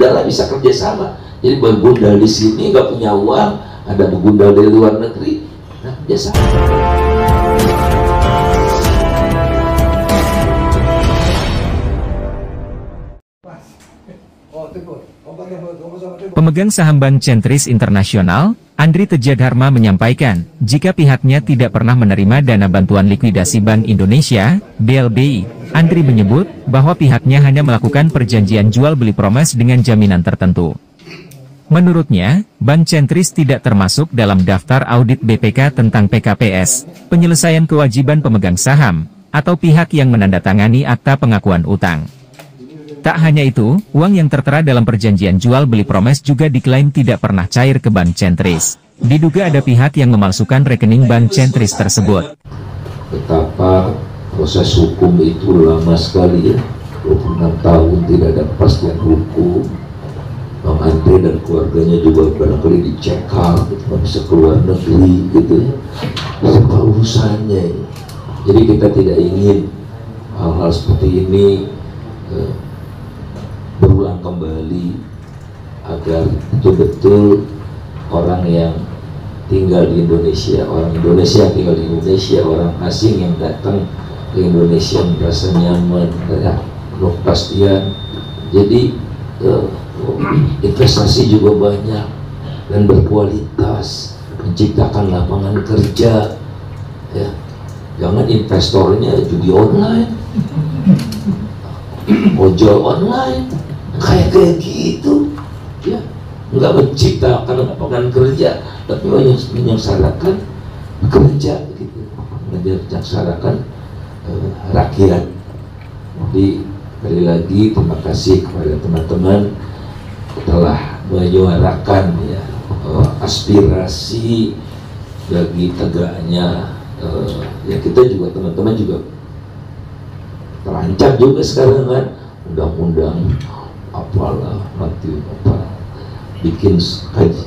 negara bisa kerjasama. Jadi bergundal di sini nggak punya uang, ada bergundal dari luar negeri, nah biasa. Pemegang saham Bank Centris Internasional, Andri Teja Dharma menyampaikan, jika pihaknya tidak pernah menerima dana bantuan likuidasi Bank Indonesia, BLBI. Andri menyebut bahwa pihaknya hanya melakukan perjanjian jual beli promes dengan jaminan tertentu. Menurutnya, Bank Centris tidak termasuk dalam daftar audit BPK tentang PKPS, penyelesaian kewajiban pemegang saham, atau pihak yang menandatangani akta pengakuan utang. Tak hanya itu, uang yang tertera dalam perjanjian jual beli promes juga diklaim tidak pernah cair ke Bank Centris. Diduga ada pihak yang memalsukan rekening Bank Centris tersebut. Betapa proses hukum itu lama sekali ya, 26 tahun tidak ada kepastian hukum. Bang Andre dan keluarganya juga barangkali dicekal, nggak bisa keluar negeri gitu ya. Apa urusannya ini? Jadi kita tidak ingin hal-hal seperti ini berulang kembali, agar betul-betul orang yang tinggal di Indonesia, orang Indonesia yang tinggal di Indonesia, orang asing yang datang ke Indonesia merasa nyaman, penuh kepastian. Jadi investasi juga banyak dan berkualitas, menciptakan lapangan kerja ya. Jangan investornya judi online, ojol online, kayak gitu ya, nggak menciptakan lapangan kerja tapi menyengsarakan kerja gitu, menyengsarakan rakyat. Jadi sekali lagi terima kasih kepada teman-teman telah menyuarakan ya, aspirasi bagi tegaknya ya, kita juga teman-teman juga terancam juga sekarang kan, undang-undang apalah nanti apa bikin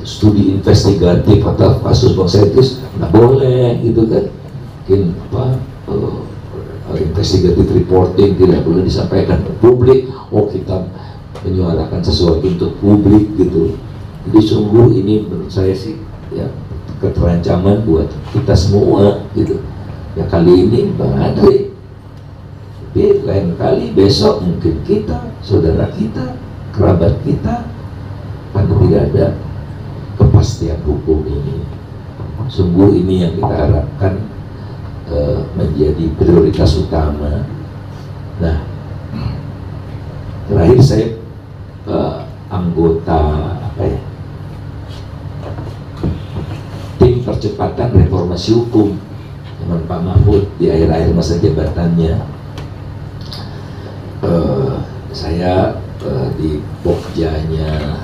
studi investigatif atau kasus Bank Centris nggak boleh gitu kan, bikin apa investigative reporting tidak boleh disampaikan ke publik. Oh, kita menyuarakan sesuatu untuk publik gitu. Jadi sungguh ini menurut saya sih ya keterancaman buat kita semua gitu ya. Kali ini Bang Andre, tapi lain kali besok mungkin kita, saudara kita, kerabat kita, karena tidak ada kepastian hukum ini. Sungguh ini yang kita harapkan menjadi prioritas utama. Nah, terakhir saya anggota apa ya, tim percepatan reformasi hukum dengan Pak Mahfud di akhir-akhir masa jabatannya. Saya di Pokjanya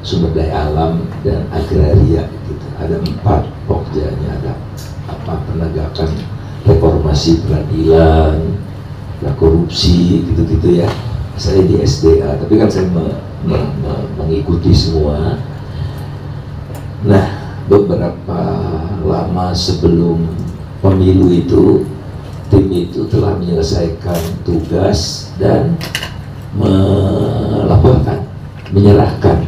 sumber daya alam dan agraria gitu. Ada 4 Pokjanya, ada apa, penegakan reformasi peradilan, korupsi gitu-gitu ya. Saya di SDA, tapi kan saya mengikuti semua. Nah, beberapa lama sebelum pemilu itu, tim itu telah menyelesaikan tugas dan melaporkan, menyerahkan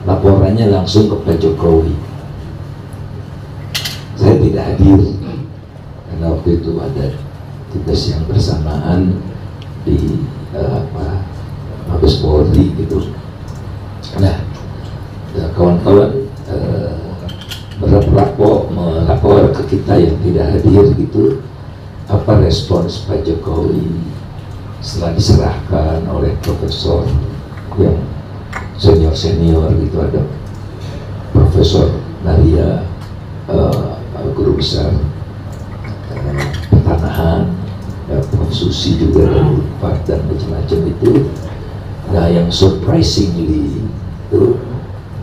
laporannya langsung ke Pak Jokowi. Saya tidak hadir karena waktu itu ada tugas yang bersamaan di Mabes Polri gitu. Nah, kawan-kawan melapor ke kita yang tidak hadir gitu, apa respons Pak Jokowi setelah diserahkan oleh profesor yang senior gitu, ada Profesor Naria, guru besar pertanahan, Prof. Susi juga dari Unpad dan macam-macam itu. Nah, yang surprisingly itu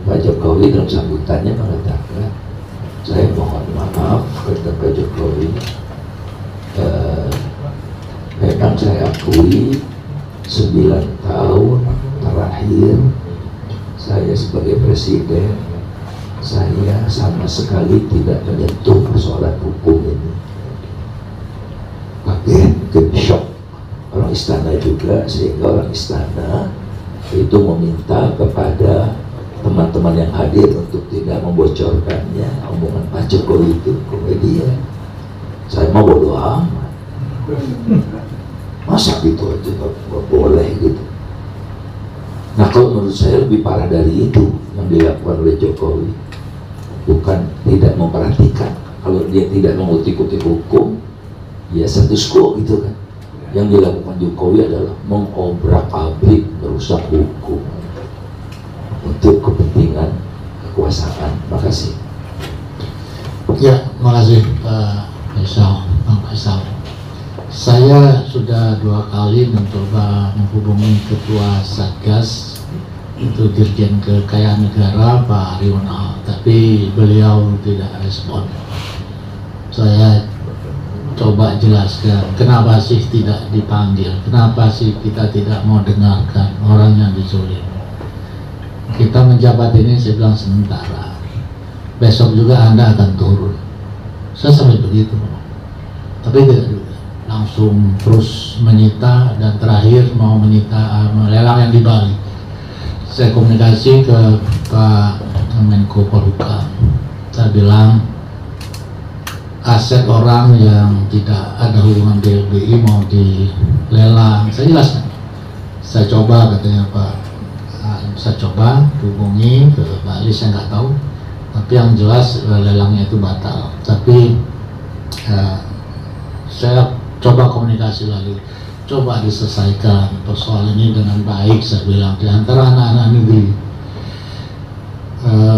Pak Jokowi dalam sambutannya mengatakan, saya mohon maaf, kata Pak Jokowi, memang saya akui 9 tahun terakhir saya sebagai presiden, saya sama sekali tidak menyentuh persoalan hukum ini. Kaget, shock orang istana juga, sehingga orang istana itu meminta kepada teman-teman yang hadir untuk tidak membocorkannya omongan Pak Jokowi itu ke media. Saya mau bodo amat, masa gitu aja nggak boleh gitu. Nah kalau menurut saya lebih parah dari itu yang dilakukan oleh Jokowi, bukan tidak memperhatikan. Kalau dia tidak mengutik-utik hukum, ya status quo gitu kan. Yang dilakukan Jokowi adalah mengobrak-abrik, merusak hukum untuk kepentingan kekuasaan. Makasih. Ya, makasih Pak Faisal, Bang Faisal. Saya sudah 2 kali mencoba menghubungi Ketua Satgas itu Dirjen Kekayaan Negara Pak Rional, tapi beliau tidak respon. Saya coba jelaskan kenapa sih tidak dipanggil, kenapa sih kita tidak mau dengarkan orang yang diculik. Kita menjabat ini, saya bilang sementara, besok juga Anda akan turun. Saya sampai begitu, tapi tidak juga langsung terus menyita, dan terakhir mau menyita melelang yang di Bali. Saya komunikasi ke Pak Menko Polhukam, saya bilang aset orang yang tidak ada hubungan BLBI mau dilelang. Saya jelaskan, saya coba, katanya Pak, saya coba hubungi ke Bali, saya nggak tahu, tapi yang jelas lelangnya itu batal. Tapi saya coba komunikasi lagi, coba diselesaikan persoalan ini dengan baik, saya bilang, di antara anak-anak negeri.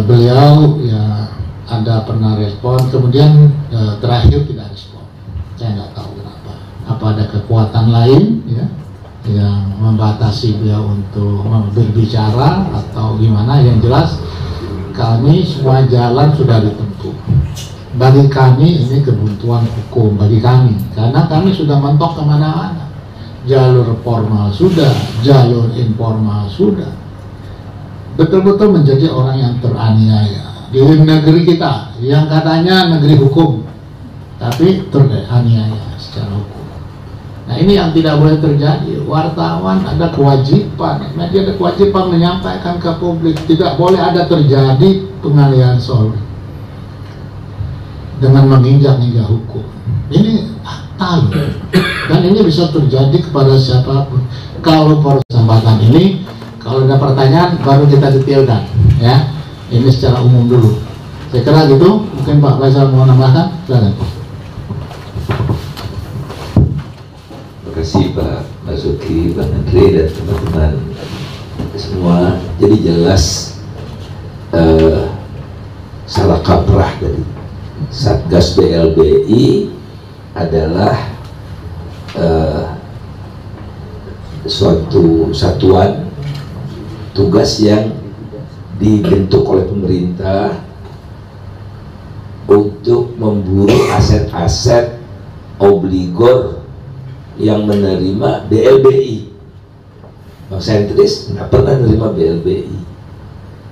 Beliau ya ada pernah respon, kemudian terakhir tidak respon. Saya nggak tahu kenapa. Apa ada kekuatan lain ya yang membatasi beliau untuk berbicara atau gimana? Yang jelas kami semua jalan sudah ditempuh. Bagi kami ini kebuntuan hukum bagi kami, karena kami sudah mentok kemana-mana. Jalur formal sudah, jalur informal sudah. Betul-betul menjadi orang yang teraniaya di negeri kita yang katanya negeri hukum, tapi teraniaya secara hukum. Nah ini yang tidak boleh terjadi. Wartawan ada kewajiban, media ada kewajiban menyampaikan ke publik, tidak boleh ada terjadi pengalihan soal dengan menginjak-injak hukum. Ini fatal, dan ini bisa terjadi kepada siapapun. Kalau kesempatan ini, kalau ada pertanyaan baru kita detailkan ya. Ini secara umum dulu. Saya kira gitu. Mungkin Pak Faisal mau nambahkan. Silakan. Terima kasih Pak Basuki, Bang Andre, dan teman-teman semua. Jadi jelas salah kaprah tadi. Satgas BLBI adalah suatu satuan tugas yang dibentuk oleh pemerintah untuk memburu aset-aset obligor yang menerima BLBI. Bang Sentris nggak pernah menerima BLBI.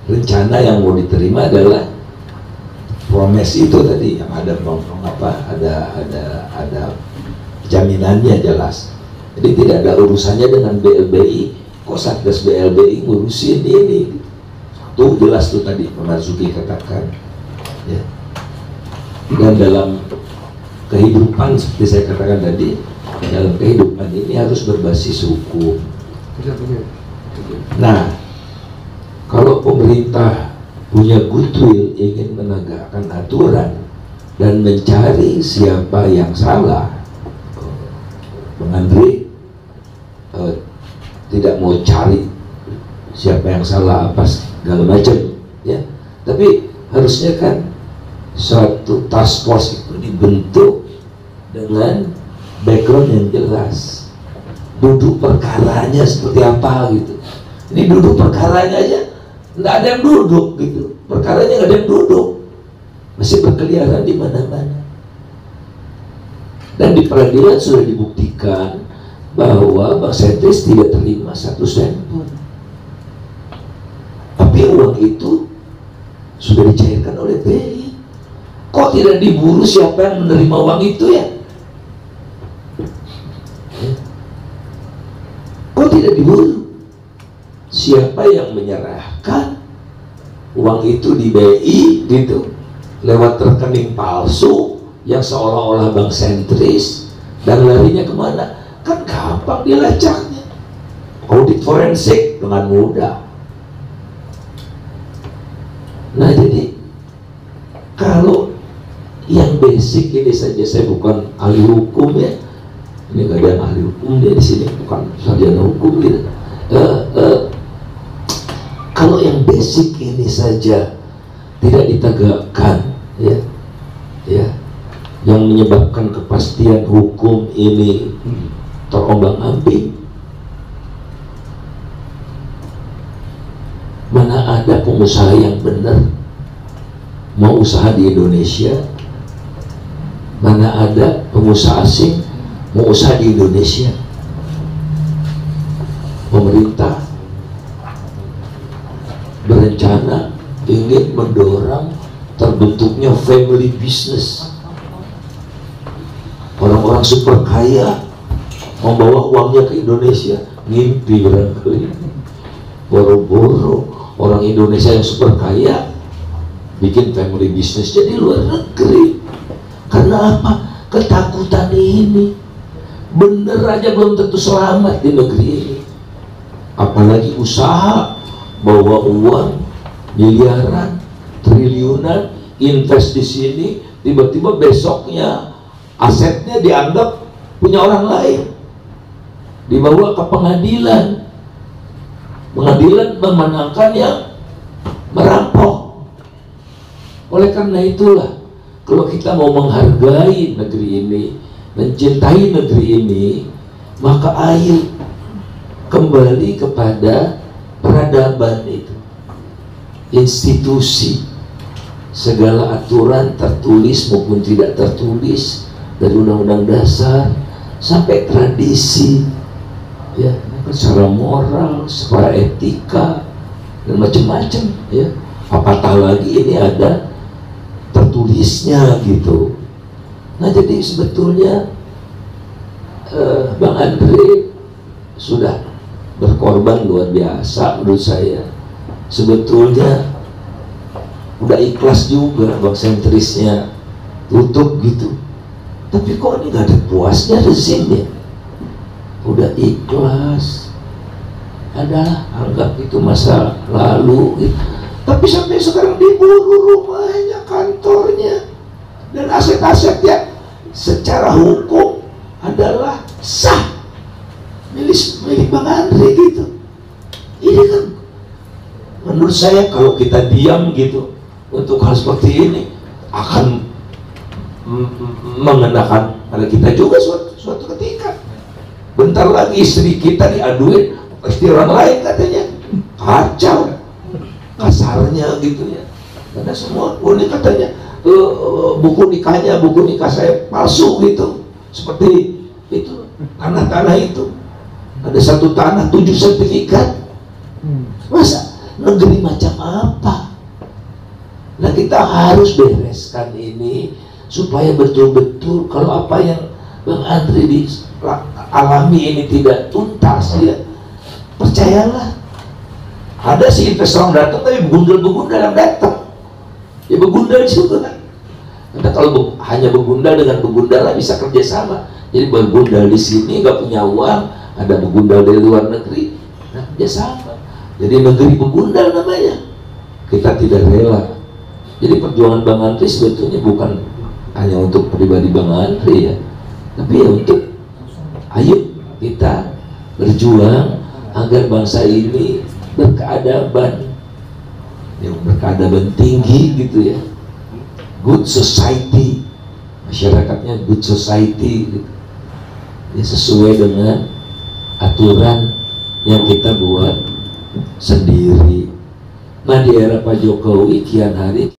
Rencana yang mau diterima adalah promes itu tadi yang ada ada jaminannya jelas. Jadi tidak ada urusannya dengan BLBI. Kok Satgas BLBI ngurusin ini? Tuh jelas tuh tadi Pak Marzuki katakan. Ya. Dan dalam kehidupan seperti saya katakan tadi, dalam kehidupan ini harus berbasis hukum. Nah, kalau pemerintah punya goodwill ingin menegakkan aturan dan mencari siapa yang salah, Bang Andre tidak mau cari siapa yang salah apa segala macam ya, tapi harusnya kan suatu task force itu dibentuk dengan background yang jelas, duduk perkaranya seperti apa gitu. Ini duduk perkaranya aja nggak ada yang duduk gitu, perkaranya nggak ada yang duduk, masih berkeliaran di mana-mana. Dan di peradilan sudah dibuktikan bahwa Bang Sentris tidak terima 1 sen pun, tapi uang itu sudah dicairkan oleh BI. Kok tidak diburu siapa yang menerima uang itu ya? Kok tidak diburu? Siapa yang menyerahkan uang itu di BI gitu lewat rekening palsu yang seolah-olah bank sentris, dan larinya kemana? Kan gampang dilacaknya, audit forensik dengan mudah. Nah jadi kalau yang basic ini saja, saya bukan ahli hukum ya, ini gak ada yang ahli hukum dia di sini, bukan sarjana hukum gitu. Kalau yang basic ini saja tidak ditegakkan, ya, yang menyebabkan kepastian hukum ini terombang-ambing, mana ada pengusaha yang benar mau usaha di Indonesia? Mana ada pengusaha asing mau usaha di Indonesia? Pemerintah berencana ingin mendorong terbentuknya family business. Orang-orang super kaya membawa uangnya ke Indonesia, ngimpi barangkali. Boro-boro orang Indonesia yang super kaya bikin family business jadi luar negeri. Karena apa? Ketakutan ini. Bener aja belum tentu selamat di negeri ini. Apalagi usaha bawa uang miliaran, triliunan, invest di sini, tiba-tiba besoknya asetnya dianggap punya orang lain, dibawa ke pengadilan, pengadilan memenangkan yang merampok. Oleh karena itulah, kalau kita mau menghargai negeri ini, mencintai negeri ini, maka ayo kembali kepada peradaban itu, institusi, segala aturan tertulis maupun tidak tertulis, dari undang-undang dasar sampai tradisi, ya, secara moral, secara etika dan macam-macam, ya. Apatah lagi ini ada tertulisnya gitu. Nah jadi sebetulnya Bang Andre sudah berkorban luar biasa menurut saya. Sebetulnya udah ikhlas juga bank sentrisnya tutup gitu, tapi kok ini gak ada puasnya rezimnya. Udah ikhlas, adalah anggap itu masa lalu gitu. Tapi sampai sekarang diburu rumahnya, kantornya, dan aset-asetnya secara hukum adalah sah milik Bang Andre gitu. Ini kan menurut saya kalau kita diam gitu untuk hal seperti ini akan mengenakan pada kita juga suatu ketika. Bentar lagi istri kita diaduin istri orang lain katanya, kacau kasarnya gitu ya, karena semua ini katanya buku nikah saya palsu gitu, seperti itu. Tanah-tanah itu ada satu tanah 7 sertifikat. Masa negeri macam apa? Nah kita harus bereskan ini supaya betul-betul kalau apa yang Bang Andre alami ini tidak tuntas, ya percayalah, ada si investor datang tapi begundal yang datang, ya begundal juga. Karena kalau hanya begundal dengan begundal lah bisa kerjasama. Jadi begundal di sini nggak punya uang, ada begundal dari luar negeri, nah kerjasama. Jadi negeri begundal namanya. Kita tidak rela. Jadi perjuangan Bang Andre sebetulnya bukan hanya untuk pribadi Bang Andre ya, tapi ya untuk ayo kita berjuang agar bangsa ini berkeadaban, yang berkeadaban tinggi gitu ya, good society, masyarakatnya good society gitu. Ya, sesuai dengan aturan yang kita buat sendiri. Nah di era Pak Jokowi kian hari